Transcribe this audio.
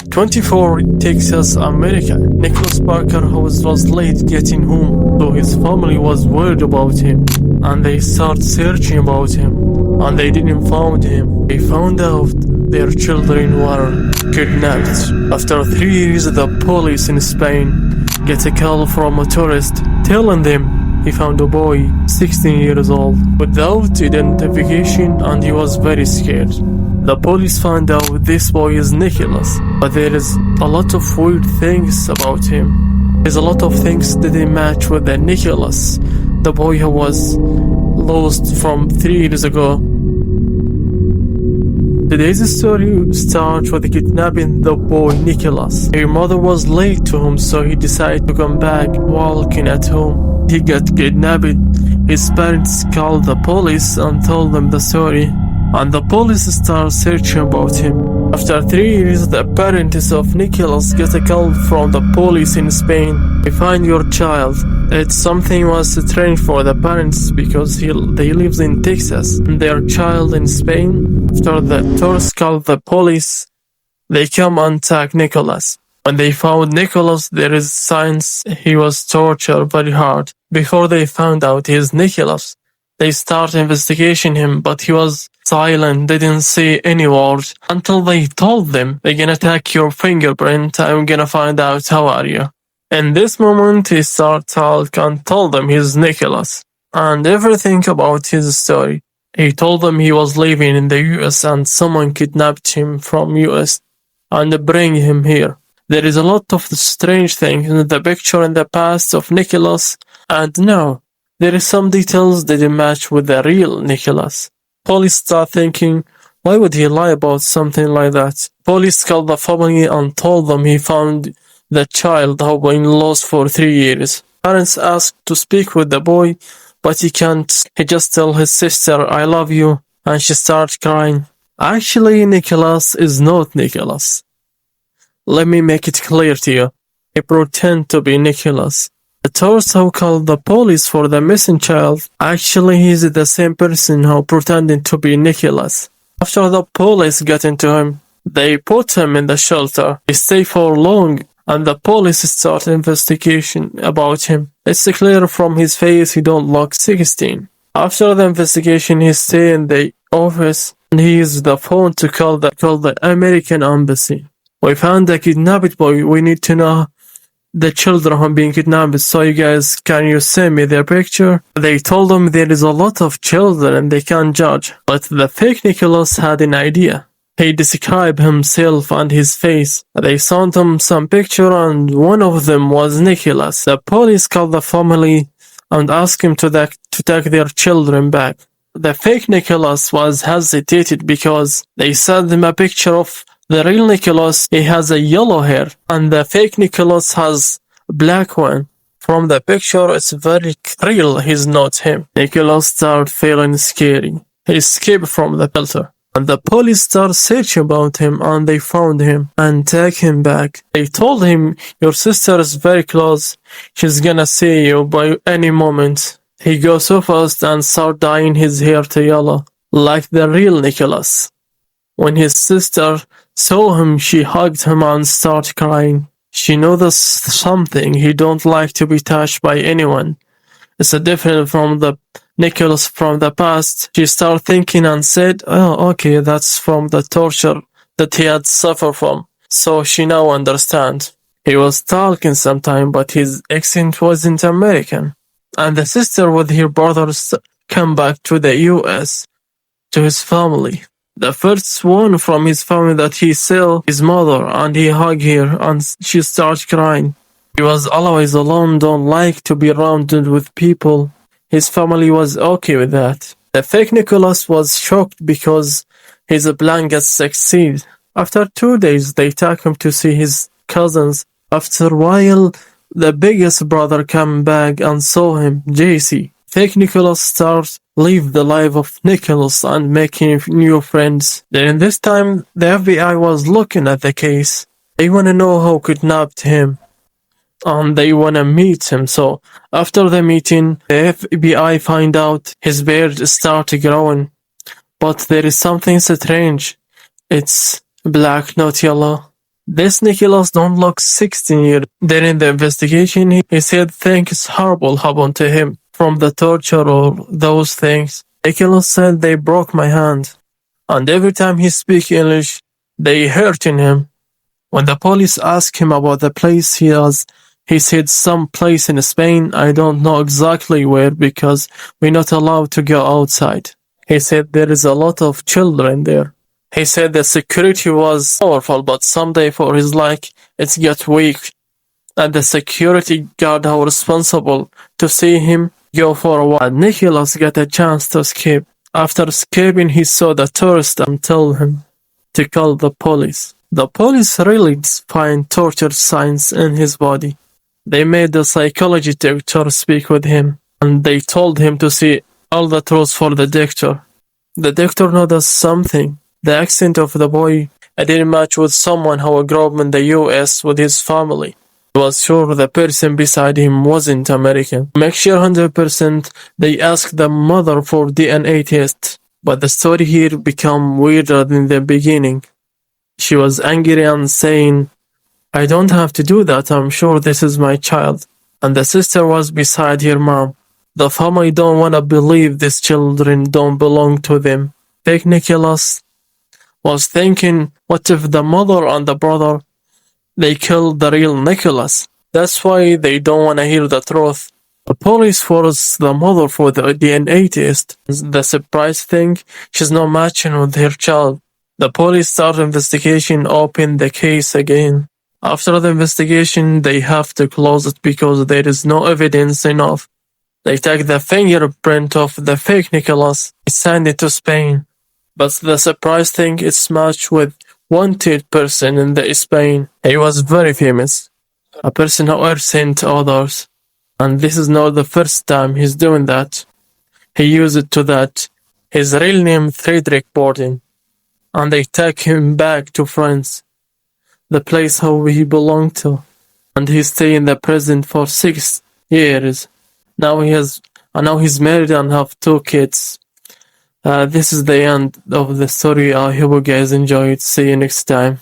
24, Texas, America. Nicholas Parker was late getting home, so his family was worried about him, and they started searching about him, and they didn't find him. They found out their children were kidnapped. After 3 years, the police in Spain get a call from a tourist telling them he found a boy 16 years old without identification, and he was very scared. The police found out this boy is Nicholas, but there is a lot of weird things about him. There's a lot of things that didn't match with the Nicholas, the boy who was lost from 3 years ago. Today's story starts with kidnapping the boy Nicholas. His mother was late to him, so he decided to come back walking at home. He got kidnapped. His parents called the police and told them the story, and the police started searching about him. After 3 years, the parents of Nicholas get a call from the police in Spain. "We find your child." It's something was strange for the parents because they live in Texas and their child in Spain. After the tourists called the police, they come and attack Nicholas. When they found Nicholas, there is signs he was tortured very hard. Before they found out he is Nicholas, they start investigating him, but he was silent, didn't say any words, until they told them, "They're gonna take your fingerprint, I'm gonna find out how are you." In this moment, he started talking and told them he's Nicholas, and everything about his story. He told them he was living in the US and someone kidnapped him from US and bring him here. There is a lot of strange things in the picture in the past of Nicholas, and now there is some details that didn't match with the real Nicholas. Police start thinking, why would he lie about something like that? Police called the family and told them he found the child who had been lost for 3 years. Parents asked to speak with the boy, but he can't. He just tells his sister, "I love you," and she starts crying. Actually, Nicholas is not Nicholas. Let me make it clear to you. He pretends to be Nicholas. The tourist who called the police for the missing child, actually he's the same person who pretended to be Nicholas. After the police got into him, they put him in the shelter. He stayed for long, and the police start investigation about him. It's clear from his face he don't look 16. After the investigation, he stay in the office and he used the phone to call the American embassy. "We found a kidnapped boy. We need to know the children who are being kidnapped, so you guys, can you send me their picture?" They told him there is a lot of children and they can't judge, but the fake Nicholas had an idea. He described himself and his face. They sent him some picture and one of them was Nicholas. The police called the family and asked him to take their children back. The fake Nicholas was hesitated because they sent him a picture of the real Nicholas. He has a yellow hair and the fake Nicholas has black one. From the picture, it's very real he's not him. Nicholas started feeling scary. He escaped from the shelter. And the police started searching about him and they found him and took him back. They told him, "Your sister is very close. She's gonna see you by any moment." He goes so fast and started dyeing his hair to yellow, like the real Nicholas. When his sister saw him, she hugged him and started crying. She noticed something. He don't like to be touched by anyone. It's different from the Nicholas from the past. She started thinking and said, "Oh, okay, that's from the torture that he had suffered from." So she now understands. He was talking sometime, but his accent wasn't American. And the sister with her brothers come back to the US, to his family. The first one from his family that he saw his mother and he hugged her and she started crying. He was always alone, don't like to be surrounded with people. His family was okay with that. The fake Nicholas was shocked because his plan got succeed. After 2 days, they took him to see his cousins. After a while, the biggest brother came back and saw him, JC. Fake Nicholas started live the life of Nicholas and making new friends. During this time, the FBI was looking at the case. They want to know who kidnapped him. And they want to meet him. So after the meeting, the FBI find out his beard started growing. But there is something strange. It's black, not yellow. This Nicholas don't look 16 years. During the investigation, he said things horrible happened to him from the torture or those things. Nicholas said they broke my hand, and every time he speak English, they hurting him. When the police asked him about the place he said some place in Spain. I don't know exactly where because we're not allowed to go outside. He said there is a lot of children there. He said the security was powerful, but someday for his life it got weak, and the security guard were responsible to see him go for a while. Nicholas got a chance to escape. After escaping, he saw the tourist and told him to call the police. The police really find torture signs in his body. They made the psychology doctor speak with him, and they told him to see all the truth for the doctor. The doctor noticed something. The accent of the boy didn't match with someone who grew up in the US with his family. He was sure the person beside him wasn't American. To make sure 100%, they asked the mother for DNA test. But the story here became weirder than the beginning. She was angry and saying, I don't have to do that, I'm sure this is my child. And the sister was beside her mom. The family don't want to believe these children don't belong to them. Fake Nicholas was thinking, what if the mother and the brother, they killed the real Nicholas? That's why they don't want to hear the truth. The police forced the mother for the DNA test. The surprise thing, she's not matching with her child. The police start investigation, open the case again. After the investigation, they have to close it because there is no evidence enough. They take the fingerprint of the fake Nicholas, send it to Spain. But the surprise thing, it's matched with wanted person in the Spain. He was very famous, a person who sent others. And this is not the first time he's doing that. He used it to that. His real name Friedrich Borden. And they take him back to France, the place how he belonged to. And he stayed in the prison for 6 years. Now he's married and have 2 kids. This is the end of the story. I hope you guys enjoyed. See you next time.